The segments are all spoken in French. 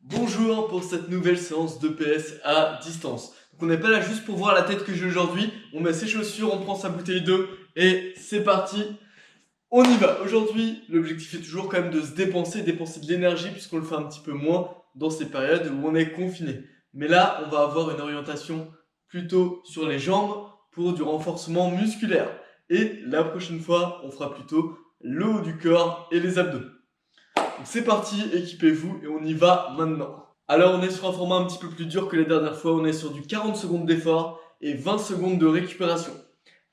Bonjour pour cette nouvelle séance d'EPS à distance. Donc on n'est pas là juste pour voir la tête que j'ai aujourd'hui, on met ses chaussures, on prend sa bouteille d'eau et c'est parti, on y va. Aujourd'hui, l'objectif est toujours quand même de se dépenser de l'énergie puisqu'on le fait un petit peu moins dans ces périodes où on est confiné. Mais là, on va avoir une orientation plutôt sur les jambes pour du renforcement musculaire. Et la prochaine fois, on fera plutôt le haut du corps et les abdos. Donc c'est parti, équipez-vous et on y va maintenant. Alors on est sur un format un petit peu plus dur que la dernière fois, on est sur du 40 secondes d'effort et 20 secondes de récupération.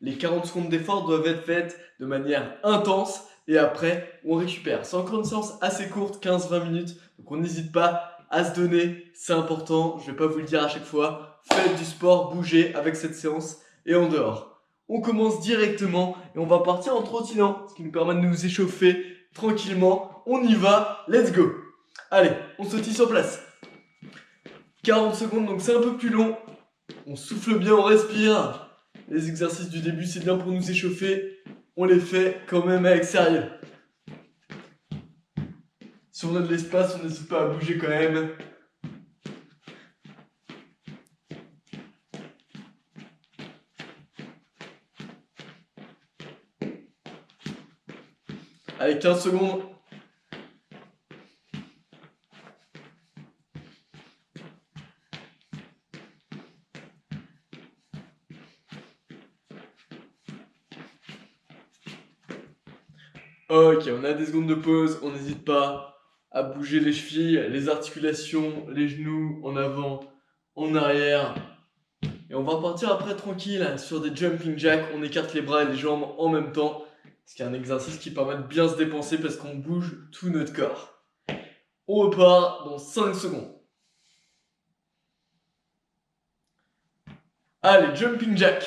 Les 40 secondes d'effort doivent être faites de manière intense et après on récupère. C'est encore une séance assez courte, 15-20 minutes, donc on n'hésite pas à se donner, c'est important, je vais pas vous le dire à chaque fois. Faites du sport, bougez avec cette séance et en dehors. On commence directement et on va partir en trottinant, ce qui nous permet de nous échauffer tranquillement. On y va, let's go. Allez, on sautille sur place. 40 secondes, donc c'est un peu plus long. On souffle bien, on respire. Les exercices du début, c'est bien pour nous échauffer. On les fait quand même avec sérieux. Si on a de l'espace, on n'hésite pas à bouger quand même. Allez, 15 secondes. Ok, on a des secondes de pause, on n'hésite pas à bouger les chevilles, les articulations, les genoux, en avant, en arrière. Et on va repartir après tranquille sur des jumping jacks, on écarte les bras et les jambes en même temps. Ce qui est un exercice qui permet de bien se dépenser parce qu'on bouge tout notre corps. On repart dans 5 secondes. Allez, jumping jack.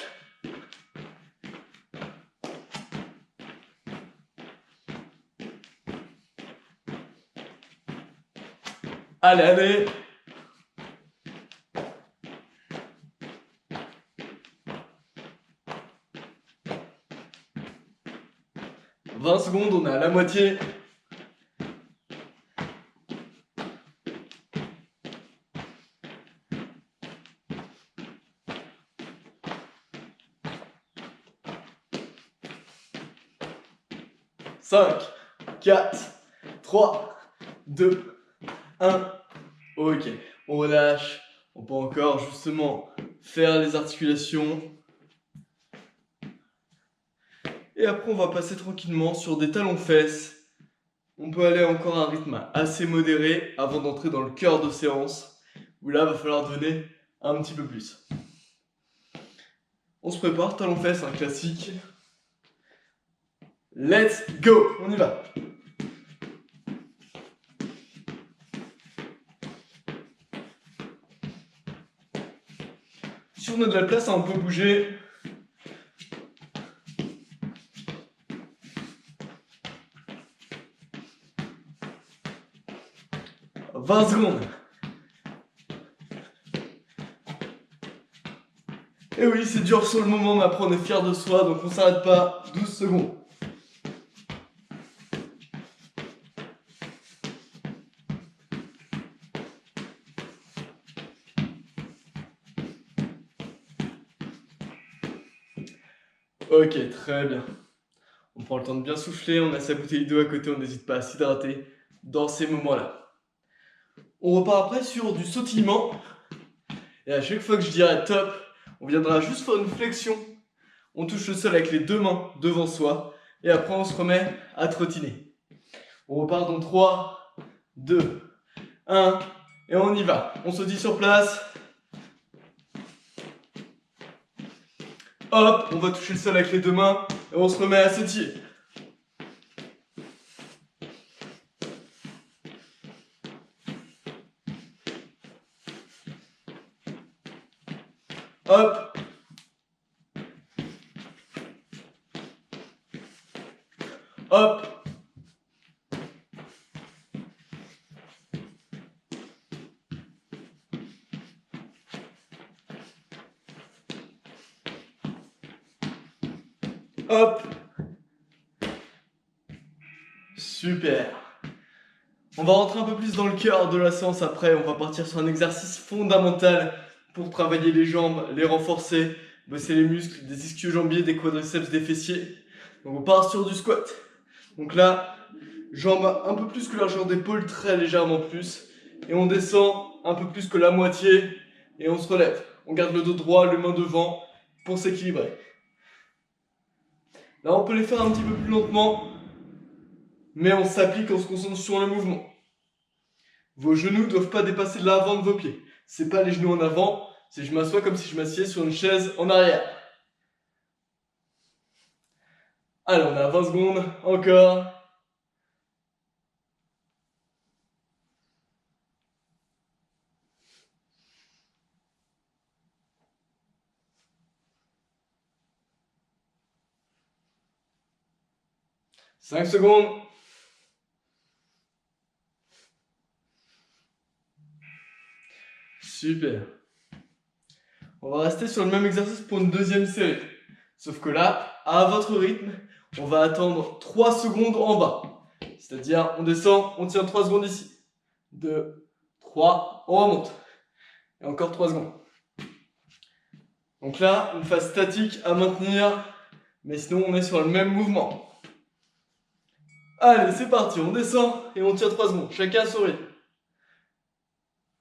Allez, allez. 20 secondes, on est à la moitié. « 5, 4, 3, 2, 1. Ok, on relâche. On peut encore justement faire les articulations. Et après, on va passer tranquillement sur des talons-fesses. On peut aller encore à un rythme assez modéré avant d'entrer dans le cœur de séance, où là, va falloir donner un petit peu plus. On se prépare, talons-fesses, un classique. Let's go, on y va. Si on a de la place, on peut bouger. « 20 secondes. Et oui, c'est dur sur le moment, mais après on est fier de soi, donc on s'arrête pas. 12 secondes. Ok, très bien. On prend le temps de bien souffler, on a sa bouteille d'eau à côté, on n'hésite pas à s'hydrater dans ces moments-là. On repart après sur du sautillement. Et à chaque fois que je dirai top, on viendra juste faire une flexion. On touche le sol avec les deux mains devant soi. Et après, on se remet à trottiner. On repart dans 3, 2, 1. Et on y va. On se dit sur place. Hop, on va toucher le sol avec les deux mains. Et on se remet à sautiller. Hop. Hop. Hop. Super. On va rentrer un peu plus dans le cœur de la séance après. On va partir sur un exercice fondamental pour travailler les jambes, les renforcer, bosser les muscles des ischio-jambiers, des quadriceps, des fessiers. Donc on part sur du squat. Donc là, jambes un peu plus que largeur d'épaule, très légèrement plus. Et on descend un peu plus que la moitié et on se relève. On garde le dos droit, les mains devant pour s'équilibrer. Là, on peut les faire un petit peu plus lentement, mais on s'applique en se concentrant sur le mouvement. Vos genoux ne doivent pas dépasser l'avant de vos pieds. C'est pas les genoux en avant, c'est je m'assois comme si je m'assieds sur une chaise en arrière. Allez, on a 20 secondes, encore. Cinq secondes. Super. On va rester sur le même exercice pour une deuxième série. Sauf que là, à votre rythme, on va attendre 3 secondes en bas. C'est-à-dire, on descend, on tient 3 secondes ici. 2, 3, on remonte. Et encore 3 secondes. Donc là, une phase statique à maintenir, mais sinon on est sur le même mouvement. Allez, c'est parti, on descend et on tient 3 secondes. Chacun à son rythme.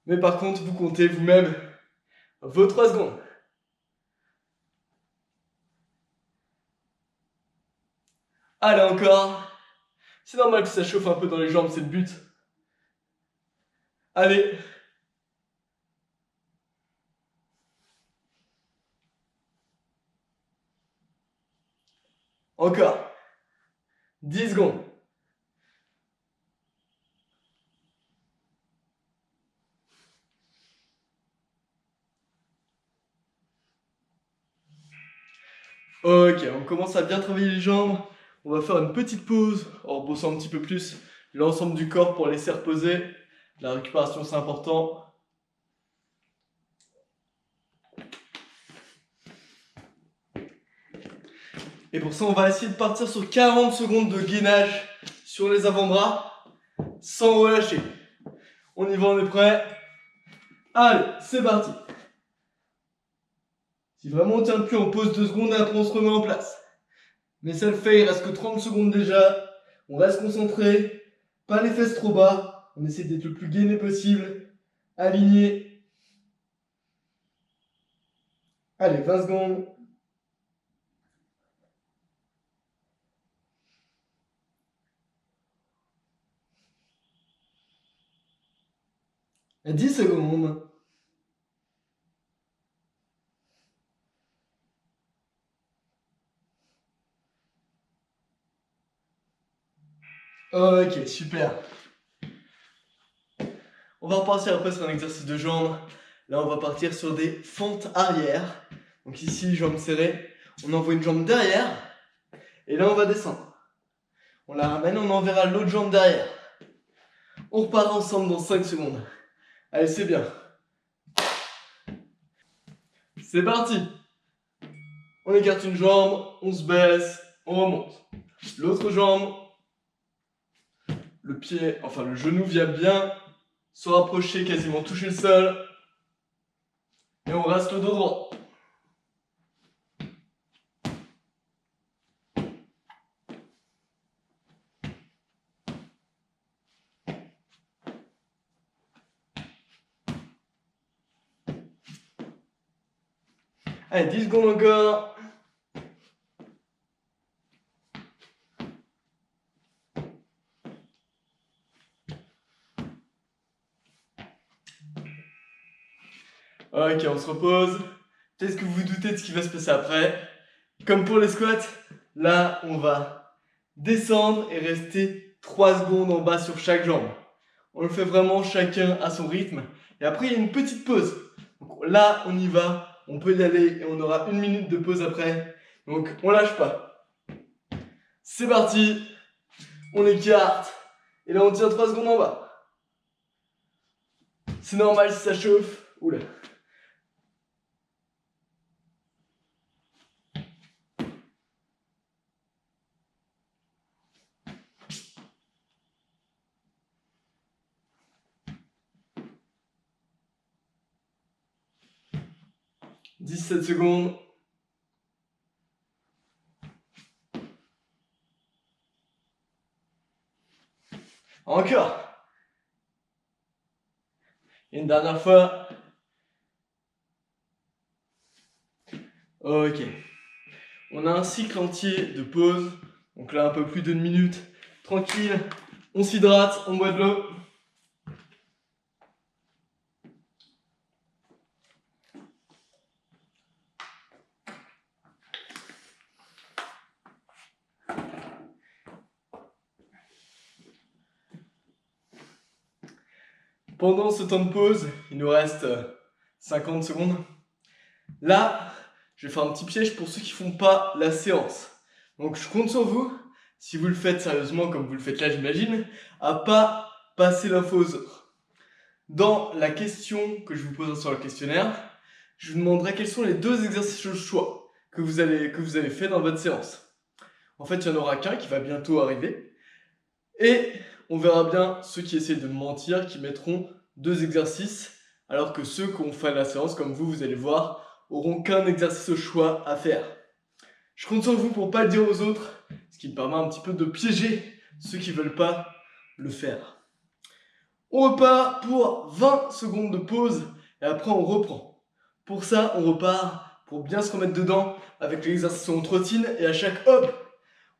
Mais par contre, vous comptez vous-même vos 3 secondes. Allez, encore. C'est normal que ça chauffe un peu dans les jambes, c'est le but. Allez. Encore. 10 secondes. Ok, on commence à bien travailler les jambes. On va faire une petite pause en bossant un petit peu plus l'ensemble du corps pour laisser reposer. La récupération, c'est important. Et pour ça, on va essayer de partir sur 40 secondes de gainage sur les avant-bras sans relâcher. On y va, on est prêt. Allez, c'est parti. Si vraiment on tient plus, on pose 2 secondes et après on se remet en place. Mais ça le fait, il reste que 30 secondes déjà. On reste concentré, pas les fesses trop bas. On essaie d'être le plus gainé possible. Aligné. Allez, 20 secondes. À 10 secondes. Ok, super. On va repartir après sur un exercice de jambes. Là, on va partir sur des fentes arrière. Donc ici, jambes serrées. On envoie une jambe derrière. Et là, on va descendre. On la ramène, on enverra l'autre jambe derrière. On repart ensemble dans 5 secondes. Allez, c'est bien. C'est parti. On écarte une jambe, on se baisse, on remonte. L'autre jambe, le pied, enfin le genou vient bien se rapprocher, quasiment toucher le sol. Et on reste le dos droit. Allez, 10 secondes encore. Ok, on se repose. Peut-être que vous vous doutez de ce qui va se passer après. Comme pour les squats, là, on va descendre et rester 3 secondes en bas sur chaque jambe. On le fait vraiment chacun à son rythme. Et après, il y a une petite pause. Donc là, on y va. On peut y aller et on aura 1 minute de pause après. Donc, on lâche pas. C'est parti. On écarte. Et là, on tient 3 secondes en bas. C'est normal si ça chauffe. Oula. 17 secondes. Encore. Et une dernière fois. Ok. On a un cycle entier de pause. Donc là, un peu plus d'une minute. Tranquille. On s'hydrate, on boit de l'eau. Pendant ce temps de pause, il nous reste 50 secondes. Là, je vais faire un petit piège pour ceux qui ne font pas la séance. Donc je compte sur vous, si vous le faites sérieusement comme vous le faites là j'imagine, à pas passer l'info aux autres. Dans la question que je vous poserai sur le questionnaire, je vous demanderai quels sont les 2 exercices au choix que vous avez fait dans votre séance. En fait, il n'y en aura qu'un qui va bientôt arriver. Et on verra bien ceux qui essaient de mentir, qui mettront 2 exercices, alors que ceux qui ont fait la séance, comme vous allez voir, auront qu'un exercice au choix à faire. Je compte sur vous pour ne pas le dire aux autres, ce qui me permet un petit peu de piéger ceux qui ne veulent pas le faire. On repart pour 20 secondes de pause, et après on reprend. Pour ça, on repart pour bien se remettre dedans avec l'exercice où on trottine, et à chaque hop,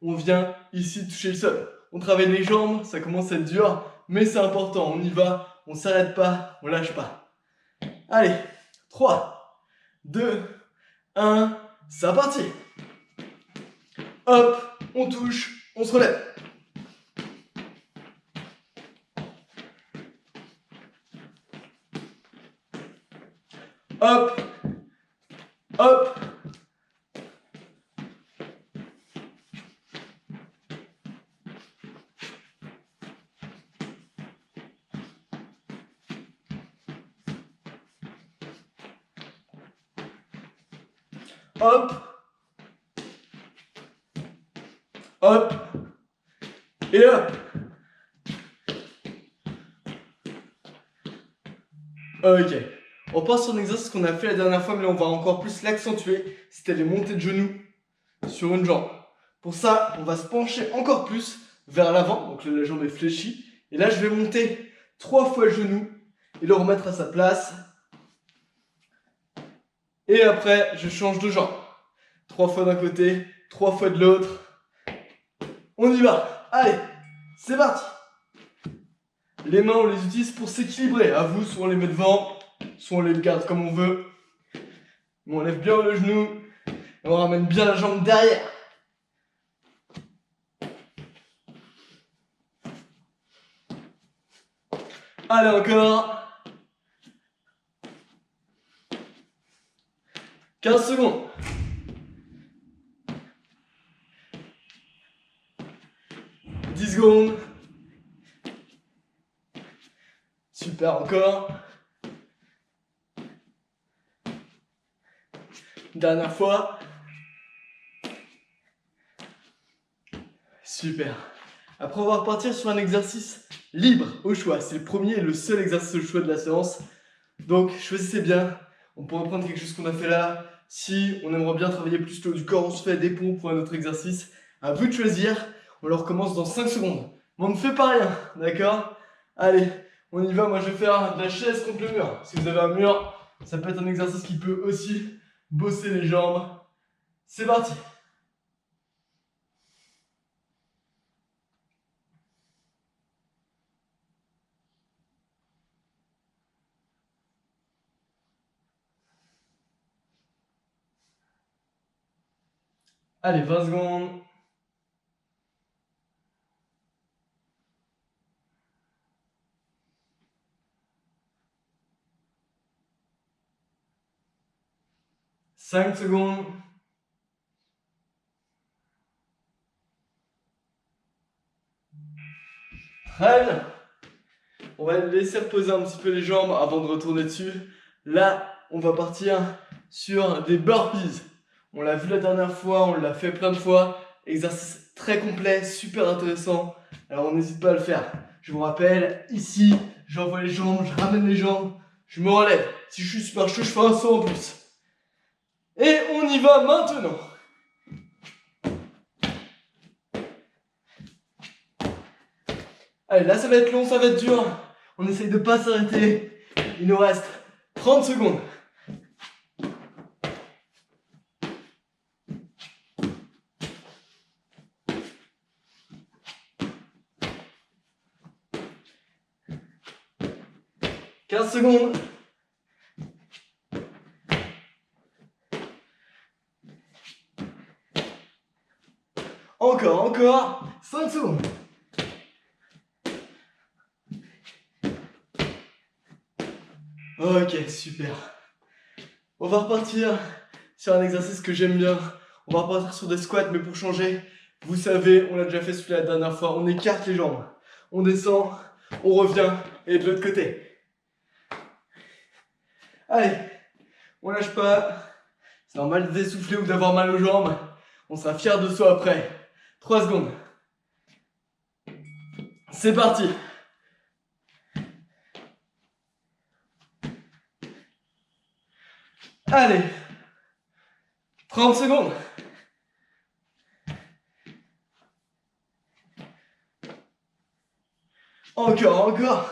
on vient ici toucher le sol. On travaille les jambes, ça commence à être dur, mais c'est important, on y va, on s'arrête pas, on lâche pas. Allez, 3, 2, 1, c'est parti. Hop, on touche, on se relève. Hop, hop. Hop, hop, et hop. Ok, on passe sur un exercice qu'on a fait la dernière fois, mais on va encore plus l'accentuer. C'était les montées de genoux sur une jambe. Pour ça, on va se pencher encore plus vers l'avant, donc là, la jambe est fléchie. Et là, je vais monter 3 fois le genou et le remettre à sa place. Et après, je change de jambe. 3 fois d'un côté, 3 fois de l'autre. On y va. Allez, c'est parti. Les mains, on les utilise pour s'équilibrer. À vous, soit on les met devant, soit on les garde comme on veut. Mais on lève bien le genou et on ramène bien la jambe derrière. Allez, encore. 15 secondes. Secondes. Super, encore. Dernière fois. Super. Après, on va repartir sur un exercice libre au choix. C'est le premier et le seul exercice au choix de la séance. Donc, choisissez bien. On pourrait prendre quelque chose qu'on a fait là. Si on aimerait bien travailler plus le haut du corps, on se fait des pompes pour un autre exercice. À vous de choisir. On le recommence dans 5 secondes. Mais on ne fait pas rien, d'accord? Allez, on y va. Moi, je vais faire de la chaise contre le mur. Si vous avez un mur, ça peut être un exercice qui peut aussi bosser les jambes. C'est parti. Allez, 20 secondes. Cinq secondes. Très bien. On va laisser reposer un petit peu les jambes avant de retourner dessus. Là, on va partir sur des burpees. On l'a vu la dernière fois, on l'a fait plein de fois. Exercice très complet, super intéressant. Alors, on n'hésite pas à le faire. Je vous rappelle, ici, j'envoie les jambes, je ramène les jambes, je me relève. Si je suis super chaud, je fais un saut en plus. Et on y va maintenant. Allez, là ça va être long, ça va être dur. On essaye de pas s'arrêter. Il nous reste 30 secondes. « 15 secondes. Encore. 5 secondes. Ok, super. On va repartir sur un exercice que j'aime bien. On va repartir sur des squats, mais pour changer, vous savez, on l'a déjà fait celui-là la dernière fois. On écarte les jambes. On descend, on revient, et de l'autre côté. Allez, on lâche pas. C'est normal d'essouffler ou d'avoir mal aux jambes. On sera fier de soi après. 3 secondes. C'est parti. Allez. 30 secondes. Encore.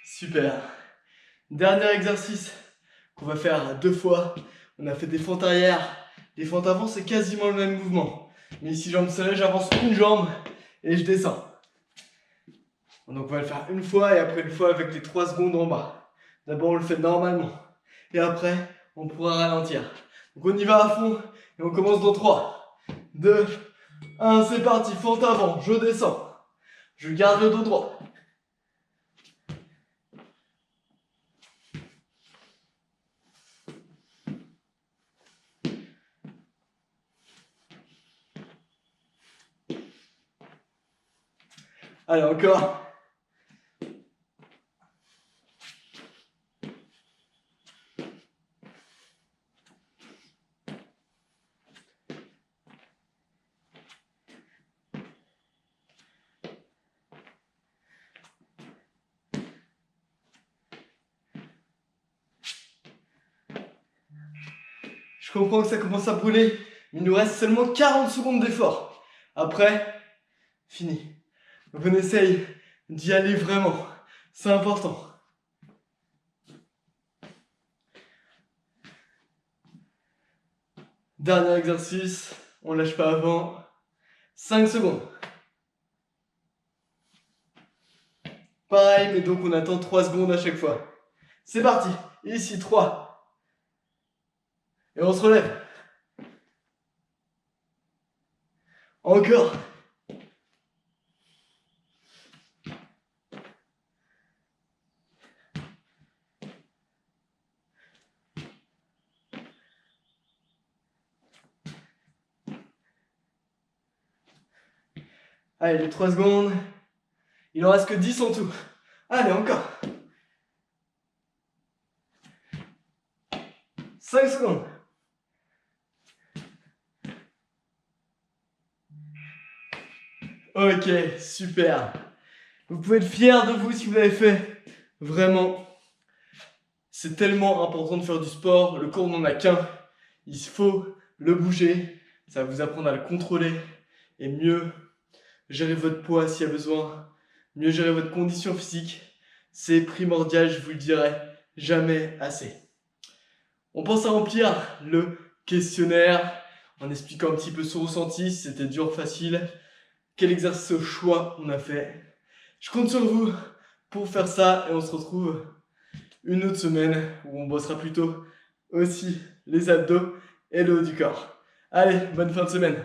Super. Dernier exercice qu'on va faire 2 fois. On a fait des fentes arrière, des fentes avant, c'est quasiment le même mouvement. Mais ici, jambes serrées, j'avance une jambe et je descends. Donc on va le faire une fois et après une fois avec les 3 secondes en bas. D'abord on le fait normalement et après on pourra ralentir. Donc on y va à fond et on commence dans 3, 2, 1, c'est parti, fente avant, je descends. Je garde le dos droit. Allez, encore. Je comprends que ça commence à brûler, mais il nous reste seulement 40 secondes d'effort. Après, fini. Donc on essaye d'y aller vraiment. C'est important. Dernier exercice, on lâche pas avant. 5 secondes. Pareil, mais donc on attend 3 secondes à chaque fois. C'est parti. Ici, 3. Et on se relève. Encore. Allez, les 3 secondes. Il en reste que 10 en tout. Allez, encore. 5 secondes. Ok, super. Vous pouvez être fiers de vous si vous l'avez fait. Vraiment. C'est tellement important de faire du sport. Le corps n'en a qu'un. Il faut le bouger. Ça va vous apprendre à le contrôler. Et mieux gérer votre poids s'il y a besoin. Mieux gérer votre condition physique. C'est primordial, je vous le dirai jamais assez. On pense à remplir le questionnaire en expliquant un petit peu son ressenti, si c'était dur, facile, quel exercice au choix on a fait. Je compte sur vous pour faire ça et on se retrouve une autre semaine où on bossera plutôt aussi les abdos et le haut du corps. Allez, bonne fin de semaine.